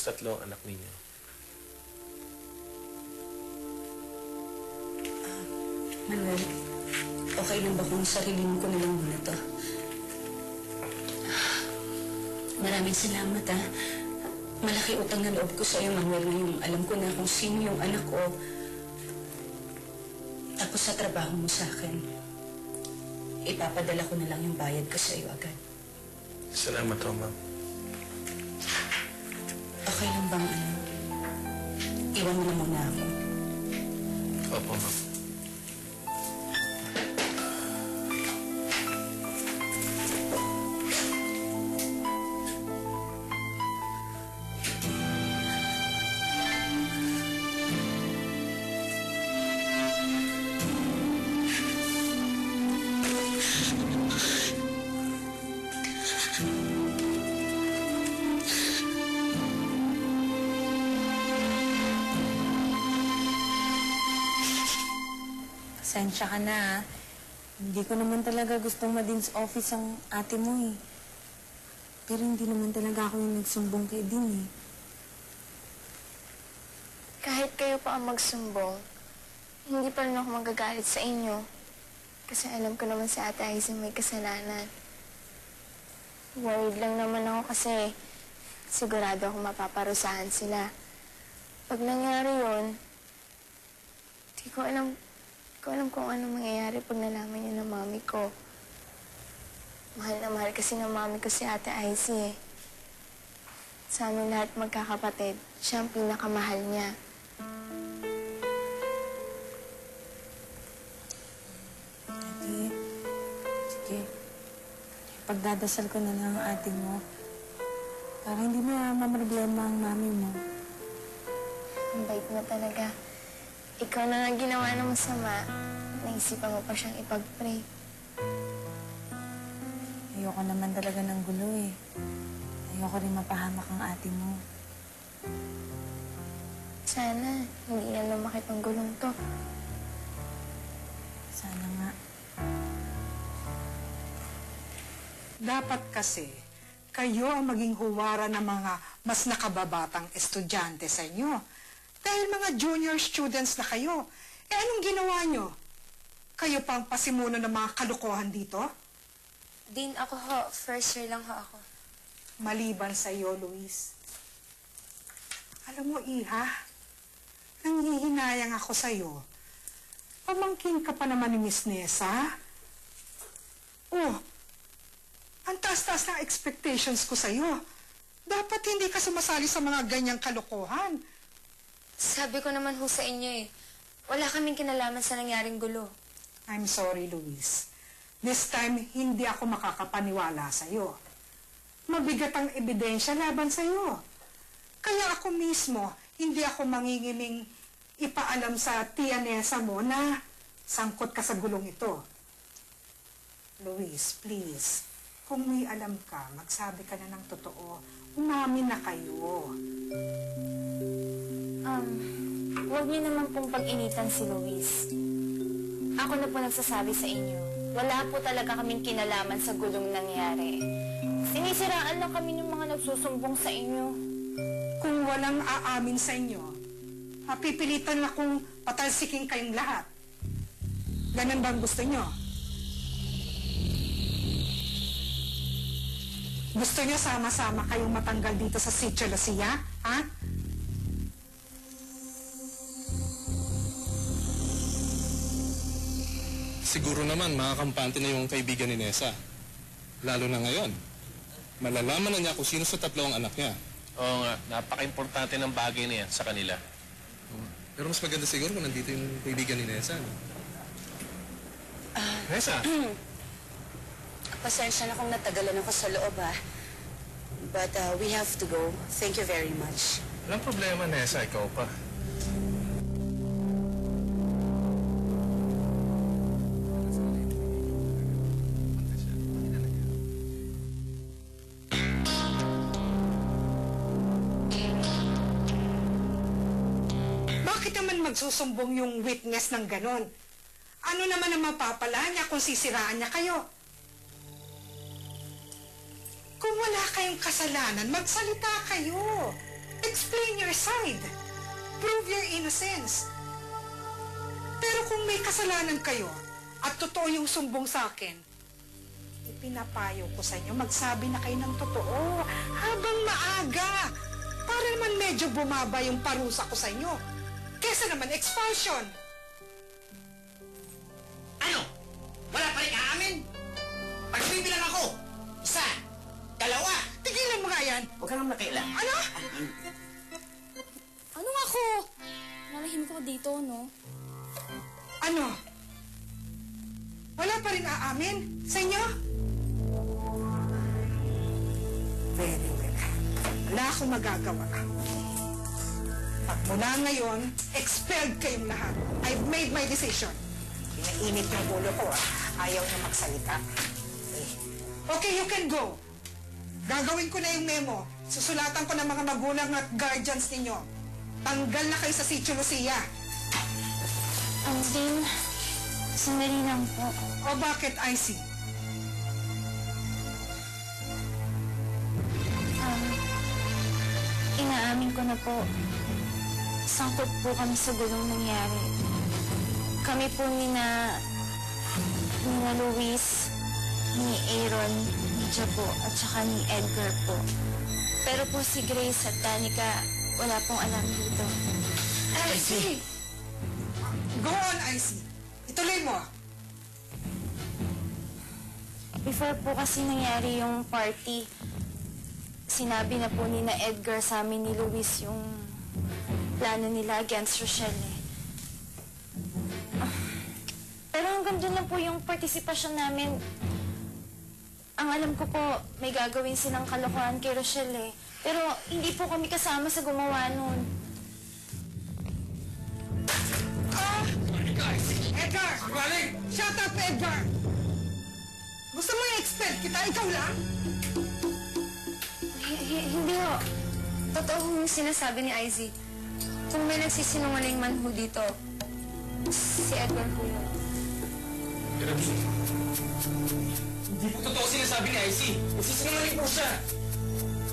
sa tatlong anak ninyo? Manuel, okay lang ba kung sarilin ko na lang muna to? Maraming salamat, ha. Malaki utang na loob ko sa iyo, Manuel, ngayong alam ko na kung sino yung anak ko. Tapos sa trabaho mo sa akin, ipapadala ko na lang yung bayad ko sa iyo agad. Salamat ho, ma'am. Okay lang bang iwan mo na muna ako? Opo, ma'am. Pasensya ka na, ha? Hindi ko naman talaga gustong ma-Dean's office ang ate mo, eh. Pero hindi naman talaga ako yung nagsumbong kay Dean, eh. Kahit kayo pa ang magsumbong, hindi pa rin ako magagalit sa inyo. Kasi alam ko naman si Ate Aiza may kasalanan. Worried lang naman ako kasi sigurado ako mapaparusahan sila. Pag nangyari yun, di ko alam kung ano mangyayari pag nalaman niya ng mami ko. Mahal na mahal kasi ng mami ko si Ate Aiza, eh. Sa amin lahat magkakapatid, siya ang pinakamahal niya. Ate, sige. Pagdadasal ko na lang ang ate mo. Para hindi na mamroblema ang mami mo. Ang bait mo talaga. Ikaw na nga ginawa ng masama. Naisipan mo pa siyang ipag-pray. Ayoko naman talaga ng gulo, eh. Ayoko rin mapahamak ang ate mo. Sana, hindi na lumakit ang gulong to. Sana nga. Dapat kasi, kayo ang maging huwara ng mga mas nakababatang estudyante sa inyo. Dahil mga junior students na kayo. Eh anong ginawa nyo? Kayo pang pasimuno ng mga kalukuhan dito? Dean, ako ho. First year lang ho ako. Maliban sa iyo, Luis. Alam mo, Iha, nanghihinayang ako sa iyo. Pamangkin ka pa naman ni Miss Nessa. Oh, ang taas-taas ng expectations ko sa iyo. Dapat hindi ka sumasali sa mga ganyang kalokohan. Sabi ko naman ho sa inyo, eh. Wala kaming kinalaman sa nangyaring gulo. I'm sorry, Luis. This time, hindi ako makakapaniwala sa iyo. Mabigat ang ebidensya laban sa iyo. Kaya ako mismo, hindi ako mangingiming ipaalam sa tia Nessa mo na sangkot ka sa gulong ito. Luis, please, kung may alam ka, magsabi ka na ng totoo. Umamin na kayo. Huwag niyo naman pong pag-initan si Luis. Ako na po nagsasabi sa inyo. Wala po talaga kaming kinalaman sa gulong nangyari. Sinisiraan lang kami ng mga nagsusumbong sa inyo. Kung walang aamin sa inyo, mapipilitan na kung patalsiking kayong lahat. Ganun ba ang gusto nyo? Gusto nyo sama-sama kayong matanggal dito sa Sitio Lucia? Ha? Siguro naman makakampante na yung kaibigan ni Nessa. Lalo na ngayon. Malalaman na niya kung sino sa tatlong anak niya. Oo nga, napaka-importante ng bagay na yan sa kanila. Pero mas maganda siguro kung nandito yung kaibigan ni Nessa. No? Nessa! Pasensya na kung natagalan ako sa loob, ha. But we have to go. Thank you very much. Walang problema, Nessa. Ikaw pa. Bakit naman magsusumbong yung witness ng ganon? Ano naman ang mapapala niya kung sisiraan niya kayo? Kung wala kayong kasalanan, magsalita kayo. Eh Explain your side. Prove your innocence. Pero kung may kasalanan kayo at totoo yung sumbong sa akin, ipinapayo ko sa inyo, magsabi na kayo ng totoo habang maaga. Para naman medyo bumaba yung parusa ko sa inyo. Kesa naman expulsion. Ano? Wala pa rin aamin? Pagbibilang ako! Isa! Dalawa! Tigilan mo nga yan. Huwag ka nang makialam. Ano? Ano ako? Nalahimik ako dito, no? Ano? Wala pa rin aamin sa inyo? Very well. Wala akong magagawa. Pag mula ngayon, expelled kayong lahat. I've made my decision. Pinainit yung ulo ko, Ayaw na magsalita. Okay, you can go. Gagawin ko na yung memo. Susulatan ko ng mga magulang at guardians ninyo. Tanggal na kayo sa Sitio Lucia. Din, sandali lang po. O bakit, Icy? Inaamin ko na po. Sangkot po kami sa gulong nangyari. Kami po ni Luis, ni Aaron, ni Jabo, at saka ni Edgar po. Pero po si Grace at Danica, wala pong alam dito. Icy! Go on, Icy. Ituloy mo. Before po kasi nangyari yung party, sinabi na po ni Edgar sa amin ni Luis yung plano nila against Rochelle eh. Pero hanggang doon lang po yung partisipasyon namin. Ang alam ko po, may gagawin silang kalokohan kay Rochelle eh. Pero hindi po kami kasama sa gumawa nun. Edgar! Shut up, Edgar! Gusto mo i-expel kita? Ikaw lang? Hindi ho. Totoo ho yung sinasabi ni Izzy. Kung may nagsisinungaling man ho dito, si Edgar po yun. Hindi po totoo sinasabi ni Icy. Nagsisinungaling po siya.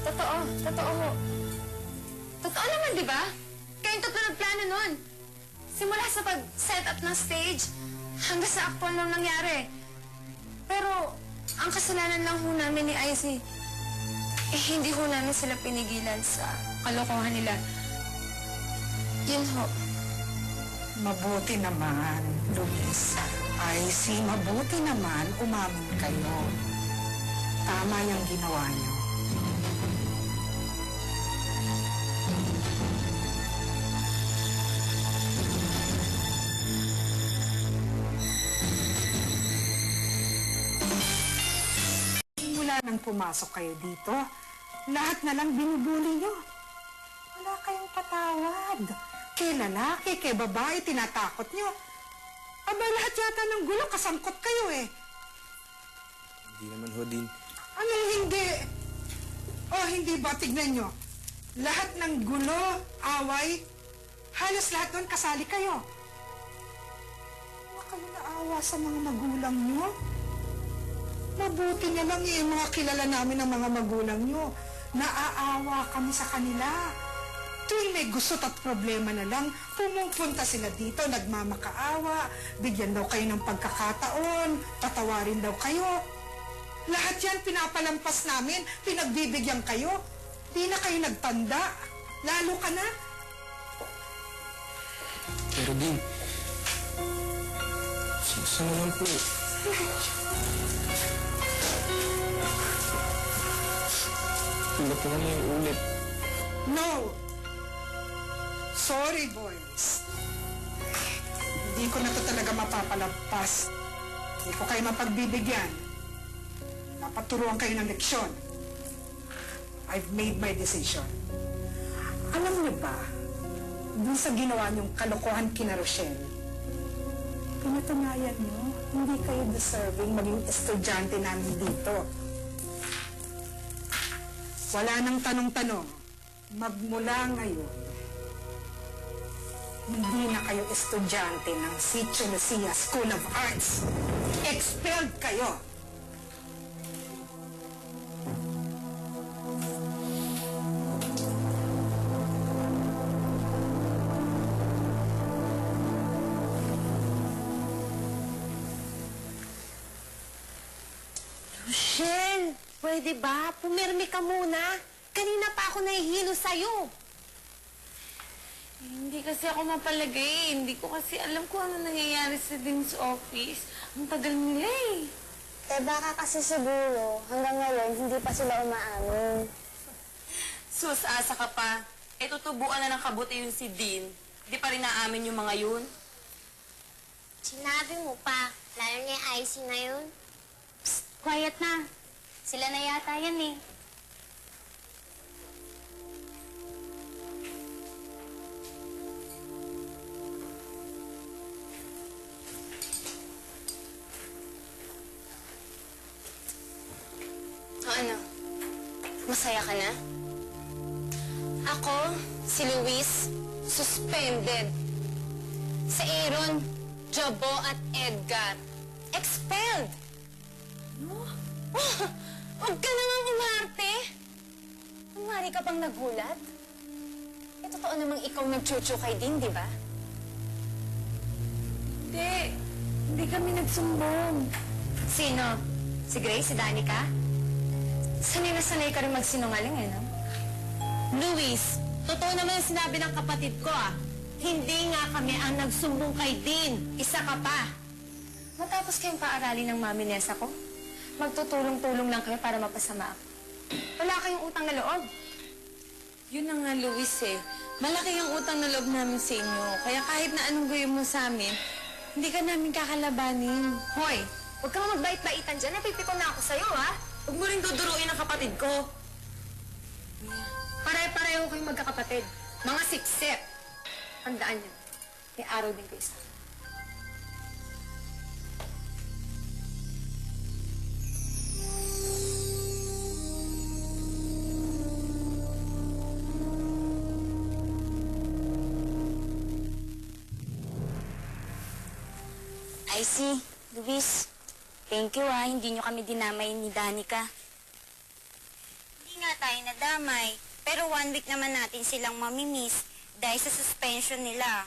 Totoo ho. Totoo naman, di ba? Kayong tatlo nagplano nun. Simula sa pag-set up ng stage, hanggang sa actual nang nangyari. Pero, ang kasalanan lang ho namin ni Izzy, hindi ho namin sila pinigilan sa kalokohan nila. Yun ho. Mabuti naman, Luis. Icy, mabuti naman umamin kayo. Tama yung ginawa niyo. Mula nang pumasok kayo dito, lahat na lang binubuli niyo. Wala kayong patawad. Kay lalaki, kay babae, tinatakot niyo. Aba, lahat yata ng gulo, kasangkot kayo eh. Hindi naman ho din. Anong hindi? Oh, hindi ba? Tignan nyo. Lahat ng gulo, away, halos lahat doon kasali kayo. Huwag kayo naawa sa mga magulang nyo. Mabuti na lang eh, mga kilala namin ng mga magulang nyo. Naaawa kami sa kanila. Tuwing may gusot at problema na lang, pumupunta sila dito, nagmamakaawa, bigyan daw kayo ng pagkakataon, patawarin daw kayo. Lahat yan pinapalampas namin, pinagbibigyan kayo. Di na kayo nagtanda. Lalo ka na. Pero din, sa naman po. Hindi po naman yung ulit. No! Sorry, boys. Hindi ko na to talaga mapapalampas. Hindi ko kayo mapagbibigyan. Napaturuan kayo ng leksyon. I've made my decision. Alam niyo ba, dun sa ginawa niyong kalokohan kina Rochelle, pinatunayan niyo, hindi kayo deserving maging estudyante namin dito. Wala nang tanong-tanong. Magmula ngayon, hindi na kayo estudyante ng Sitio Lucia School of Arts. Expelled kayo! Michelle, pwede ba? Pumirmi ka muna. Kanina pa ako nahihilo sa'yo. Hindi kasi ako mapalagay. Hindi ko kasi alam kung ano nangyayari sa Dean's office. Ang tagal nila eh. Baka kasi siguro, hanggang ngayon, hindi pa sila umaamin. Sus, asa ka pa. E tutubuan na ng kabuti yung si Dean. Di pa rin naamin yung mga yun. Sinabi mo pa, lalo na yung IC na yun. Psst, quiet na. Sila na yata yan eh. Ano? Masaya ka na? Ako, si Luis, suspended. Si Aaron, Jabo at Edgar, expelled. No? Huwag ka naman umarte. Umari ka bang nagulat? Eh, totoo namang ikaw nagchuchu kay Dean, di ba? Hindi. Hindi kami nagsumbong. Sino? Si Grace, si Danica? Sanay na sanay ka rin magsinungaling eh, no? Luis, totoo naman yung sinabi ng kapatid ko ah. Hindi nga kami ang nagsumbong kay Dean. Isa ka pa. Matapos kayong paaralin ng mami Nessa ko, magtutulong-tulong lang kayo para mapasama ako. Wala kayong utang na loob. Yun na nga, Luis eh. Malaki ang utang na loob namin sa inyo. Kaya kahit na anong gawin mo sa amin, hindi ka namin kakalabanin. Hoy, huwag kang magbait-baitan dyan. Napipikon na ako sa'yo, ha? Huwag mo rin duduruin ang kapatid ko. Pare-pareho kayong magkakapatid. Mga siksip. Tandaan niyo, may araw din kayo sa akin. I see. Luis, thank you hindi nyo kami dinamay ni Danica. Hindi nga tayo nadamay, pero 1 week naman natin silang mamimiss dahil sa suspension nila.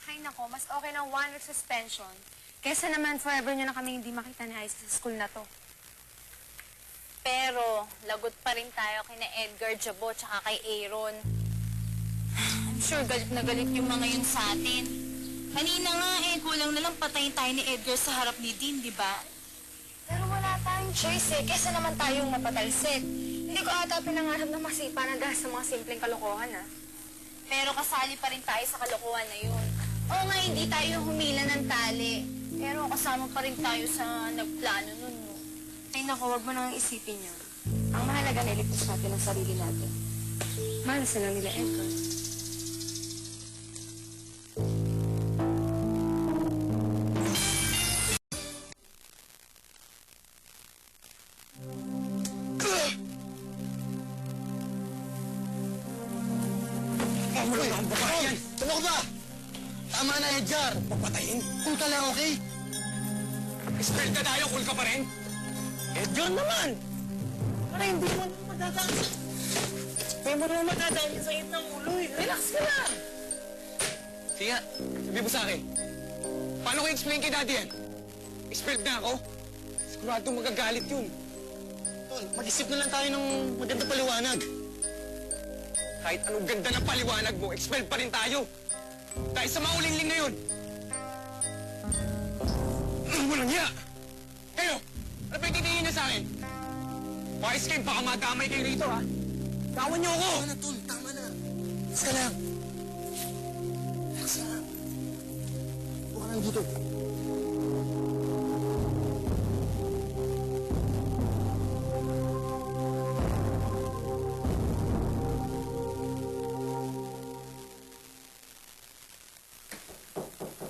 Hay nako, mas okay ng 1 week suspension kesa naman forever nyo na kami hindi makita ni Ice sa school na to. Pero, lagot pa rin tayo kina Edgar Jabo tsaka kay Aaron. I'm sure galit na galit yung mga yun sa atin. Kanina nga kulang na lang patayin tayo ni Edgar sa harap ni Dean, di ba? Pero wala tayong choice eh, kesa naman tayong mapatalsik. Hindi ko ata pinangarap na masipa na dahil sa mga simpleng kalokohan, ha? Pero kasali pa rin tayo sa kalokohan na yun. Oo nga, hindi tayo humila ng tali. Pero kasama pa rin tayo sa nagplano nun, no? Ay naku, wag mo nang isipin yun. Ang mahalaga na iligtas natin ang sarili natin. Mahal sila nila Edgar. Uy, ang babae yan! Ano ka ba? Tama na, Edgar! Papatayin? Cool ka lang, okay? Expert na tayo, cool ka pa rin? Edgar naman! Para hindi mo naman madadami. Hindi mo naman madadami sa ng ulo eh. Relax ka lang! Sige nga, sabi mo sa akin. Paano ko explain kay Daddy yan? Expert na ako? Siguradong magagalit yun. Tol, mag-isip na lang tayo ng maganda paliwanag. Kahit anong ganda ng paliwanag mo, expelled pa rin tayo. Dahil sa maulingling na yun. Walang hiya! Kayo, ano ba yung titingin niyo sa akin? Wise kayo, baka madamay kayo rito, ha? Tawan niyo ako! Tama na, Tol. Tama na. Relax ka lang. Relax ka lang. Huwag ka lang dito.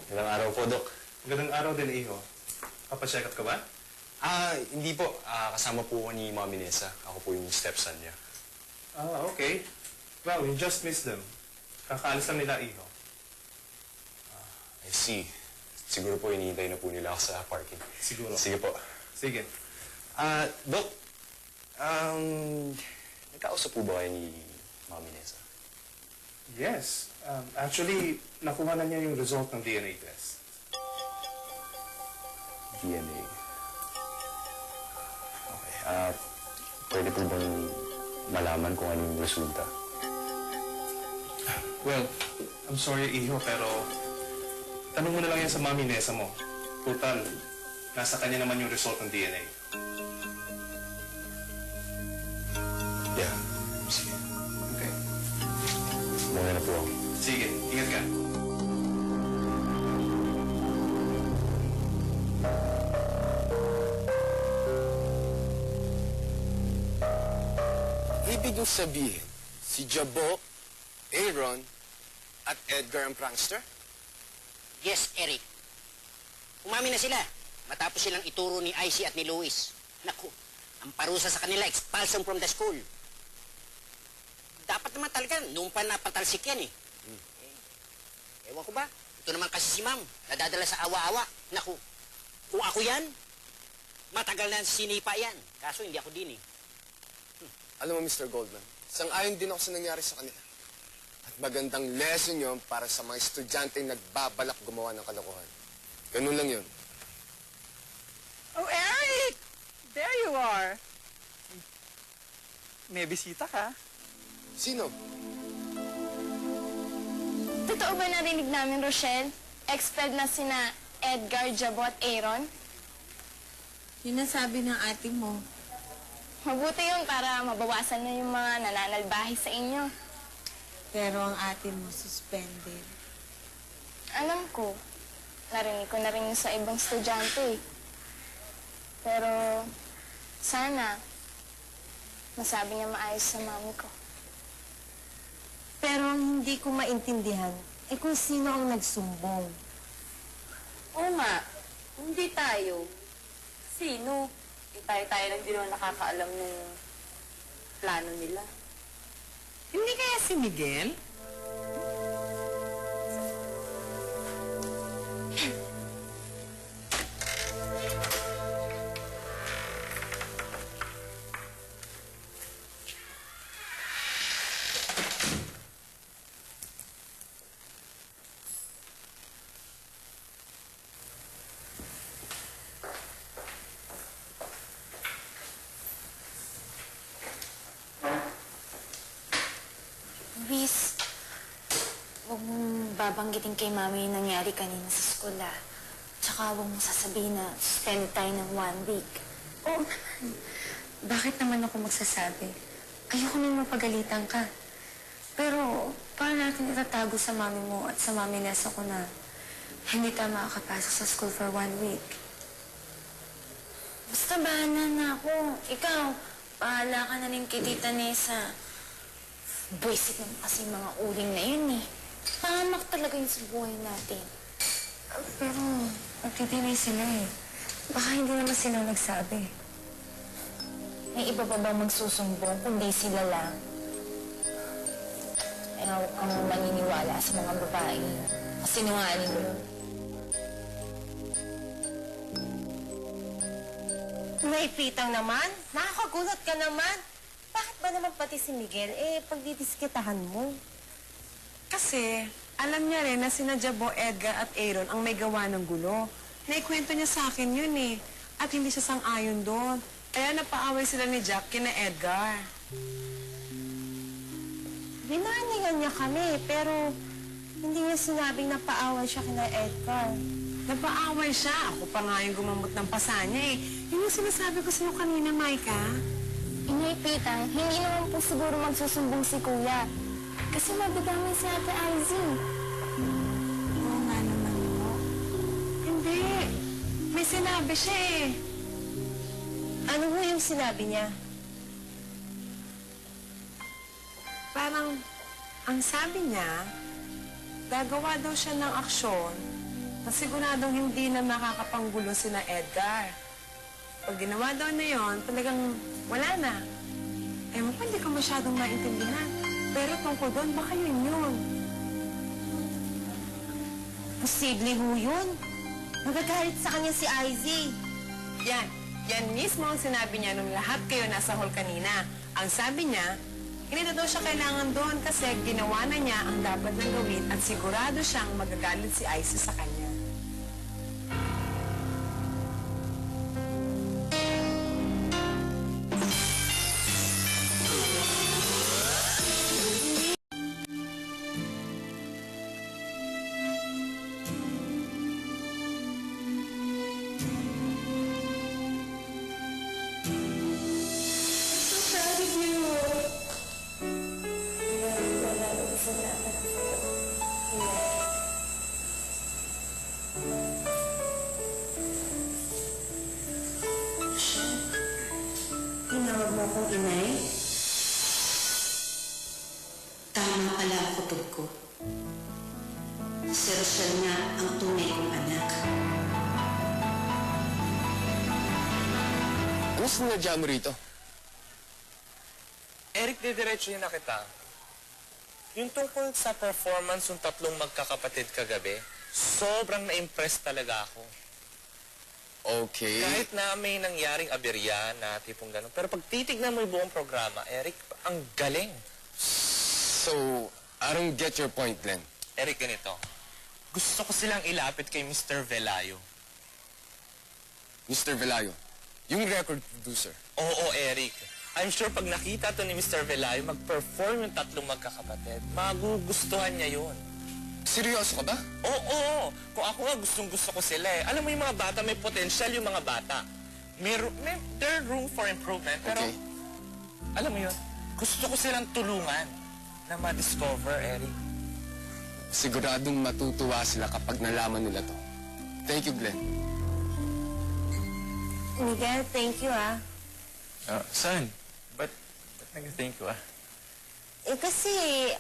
Ilang araw po, Dok. Magandang araw din, Iho. Papacheck up ka ba? Hindi po. Kasama po ko ni Mami Nessa. Ako po yung stepson niya. Okay. Well, you just missed them. Kakaalis lang nila, Iho. I see. Siguro po hinihintay na po nila ako sa parking. Siguro. Sige po. Sige. Dok, nagkausap po ba kayo ni Mami Nessa? Yes. Actually, nakuha na niya yung result ng DNA test. DNA. Okay. Pwede po bang malaman kung anong resulta? Well, I'm sorry, Iho, pero tanong mo na lang yan sa Mami Nessa mo. Total, nasa kanya naman yung result ng DNA. Yeah. Sige. Okay? Muna na po ako. Sige, ingat ka. Ibig kong sabihin, si Jabo, Aaron, at Edgar ang prankster? Yes, Eric. Umami na sila matapos silang ituro ni Icy at ni Luis. Naku, ang parusa sa kanila, expulsion from the school. Dapat naman talaga, noong pa napatalsik yan eh. Ewan ko ba? Ito naman kasi si Ma'am, nadadala sa awa-awa. Naku, kung ako yan, matagal na sinipa yan. Kaso hindi ako din eh. Alam mo, Mr. Goldman, sang-ayon din ako sa nangyari sa kanila. At magandang lesson yon para sa mga estudyante nagbabalak gumawa ng kalokohan. Ganun lang yun. Oh, Eric! There you are. May bisita ka. Sino? Totoo ba narinig namin, Rochelle? Expelled na sina Edgar, Jabo at Aaron? Yun ang sabi ng ate mo. Mabuti yun para mabawasan na yung mga nananalbahi sa inyo. Pero ang ate mo suspended. Alam ko, narinig ko na rin yun sa ibang estudyante eh. Pero sana, masabi niya maayos sa mami ko. Pero ang hindi ko maintindihan, kung sino ang nagsumbong. Oo nga, hindi tayo. Sino? Tayo lang din naman nakakaalam ng plano nila. Hindi kaya si Miguel? Luis, huwag mong babanggitin kay Mami yung nangyari kanina sa school, ah. Tsaka huwag mong sasabihin na spend tayo ng 1 week. Oo naman. Bakit naman ako magsasabi? Ayoko nang mapagalitan ka. Pero, paano natin itatago sa mami mo at sa mami Nessa ko na hindi tayo makakapasok sa school for 1 week? Basta bahala na ako. Ikaw, bahala ka na rin kay Tita Nessa. Buisit naman kasi yung mga uling na yun eh. Pangamak talaga yun sa buhay natin. Pero, nagtitinay sila eh. Baka hindi naman sila nagsabi. May iba pa bang magsusumbong kundi sila lang? Kaya huwag kang maniniwala sa mga babae. Kasi nungaling yun. Naipitang naman? Nakakagulat ka naman? Bakit ba naman pati si Miguel, pagdidiskitahan mo? Kasi, alam niya rin na sina Jabo, Edgar at Aaron ang may gawa ng gulo. Naikwento niya sa akin yun eh. At hindi siya sang-ayon doon. Kaya napaaway sila ni Jack kina Edgar. Binaningan niya kami, pero hindi niya sinabing napaaway siya kina Edgar. Napaaway siya. Ako pa nga yung gumamot ng pasa niya eh. Yun yung sinasabi ko sa'yo kanina, Maika. Inay Pitang, hindi naman po siguro magsusumbong si Kuya. Kasi mabidamay si Ate Izzy. Oo nga naman mo. Hindi. May sinabi siya eh. Ano mo yung sinabi niya? Parang, ang sabi niya, gagawa daw siya ng aksyon na siguradong hindi na makakapanggulo sina Edgar. Pag ginawa daw na yon, talagang wala na. Ewan ko, hindi ko masyadong maintindihan. Pero tungkol doon, baka yun. Posible ho yun. Magagalit sa kanya si Izzy. Yan mismo ang sinabi niya nung lahat kayo nasa hall kanina. Ang sabi niya, hindi na daw siya kailangan doon kasi ginawa na niya ang dapat nang gawin at sigurado siyang magagalit si Izzy sa kanya. si Rochelle nga ang tunay kong anak. Ano sinadya mo rito? Eric, didiretso na kita. Yung tungkol sa performance ng tatlong magkakapatid kagabi, sobrang na-impress talaga ako. Okay. Kahit na may nangyaring aberya na tipong gano'n. Pero pag titignan mo yung buong programa, Eric, ang galing. So, I don't get your point, Glenn. Eric, ganito. Gusto ko silang ilapit kay Mr. Velayo. Mr. Velayo, yung record producer. Oo, Eric. I'm sure pag nakita to ni Mr. Velayo mag-perform yung tatlong magkakapatid, magugustuhan niya yun. Seryoso ka ba? Oo. Kung ako nga gustong-gusto ko sila eh. Alam mo yung mga bata, may potential yung mga bata. There room for improvement. Pero, Okay. alam mo yun, gusto ko silang tulungan na ma-discover, Eric. Siguradong matutuwa sila kapag nalaman nila to. Thank you, Glenn. Miguel, thank you ah. Son, ba't nag-thank you ah? Kasi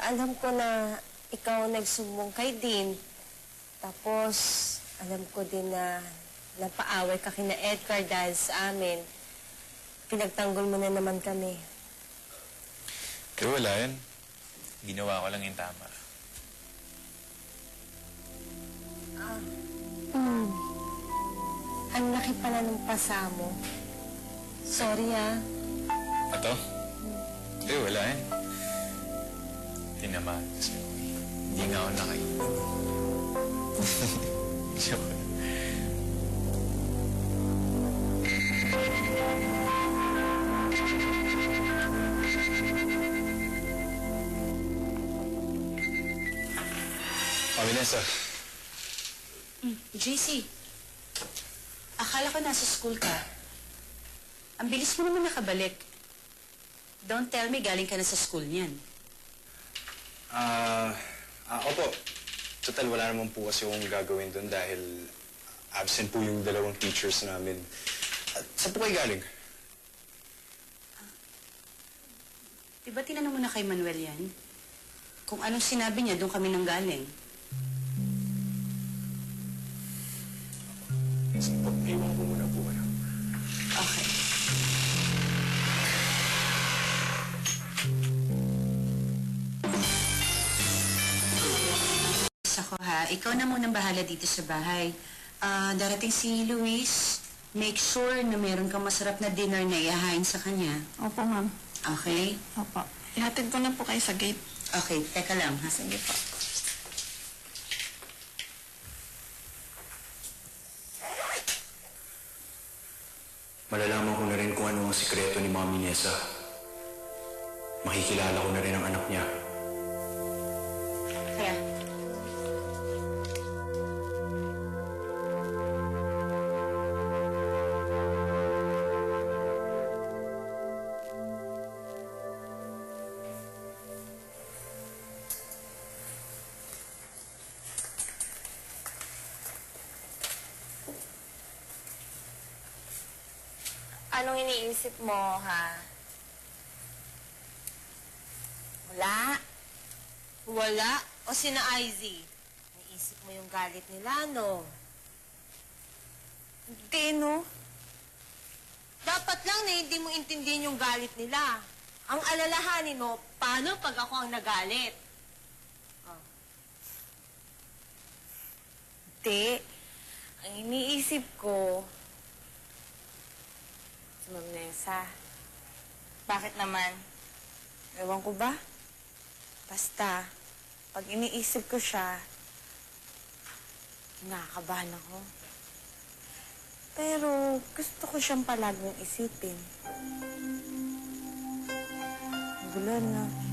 alam ko na ikaw nagsumbong kay Dean. Tapos, alam ko din na napaaway ka kina Edgar dahil sa amin. Pinagtanggol mo na naman kami. Pero wala yan. Ginawa ko lang yung tama. Ang laki pala ng pasa mo. Sorry ah. Ato? Wala yan. Tinamaan kasi ako eh. Hindi nga ako nakainom. Joke. Vanessa. JC, akala ko nasa school ka. Ang bilis mo naman nakabalik. Don't tell me galing ka na sa school niyan. Opo. Total, wala naman po kasi akong gagawin doon dahil absent po yung dalawang teachers namin. Saan po kayo galing? Diba tinanong mo na kay Manuel yan? Kung anong sinabi niya, doon kami nang galing. Sige po, iwan ko muna po kayo. Okay. Ako ha, ikaw na munang bahala dito sa bahay. Darating si Luis, make sure na meron kang masarap na dinner na ihahain sa kanya. Opo, ma'am. Okay? Opo. Ihatid ko na po kayo sa gate. Okay, teka lang ha. Sige po. Malalaman ko na rin kung ano ang sikreto ni Mami Nessa. Makikilala ko na rin ang anak niya. Kaya, Anong iniisip mo, ha? Wala. Wala? O sina Izzy? Iniisip mo yung galit nila, no? Hindi, no? Dapat lang na hindi mo intindihin yung galit nila. Ang alalahanin mo, paano pag ako ang nagalit? Oh. Hindi. Ang iniisip ko, si Ma'am Nessa. Bakit naman? Ewan ko ba? Basta, pag iniisip ko siya, nakakabahan ako. Pero gusto ko siyang palaging isipin. Gulo na.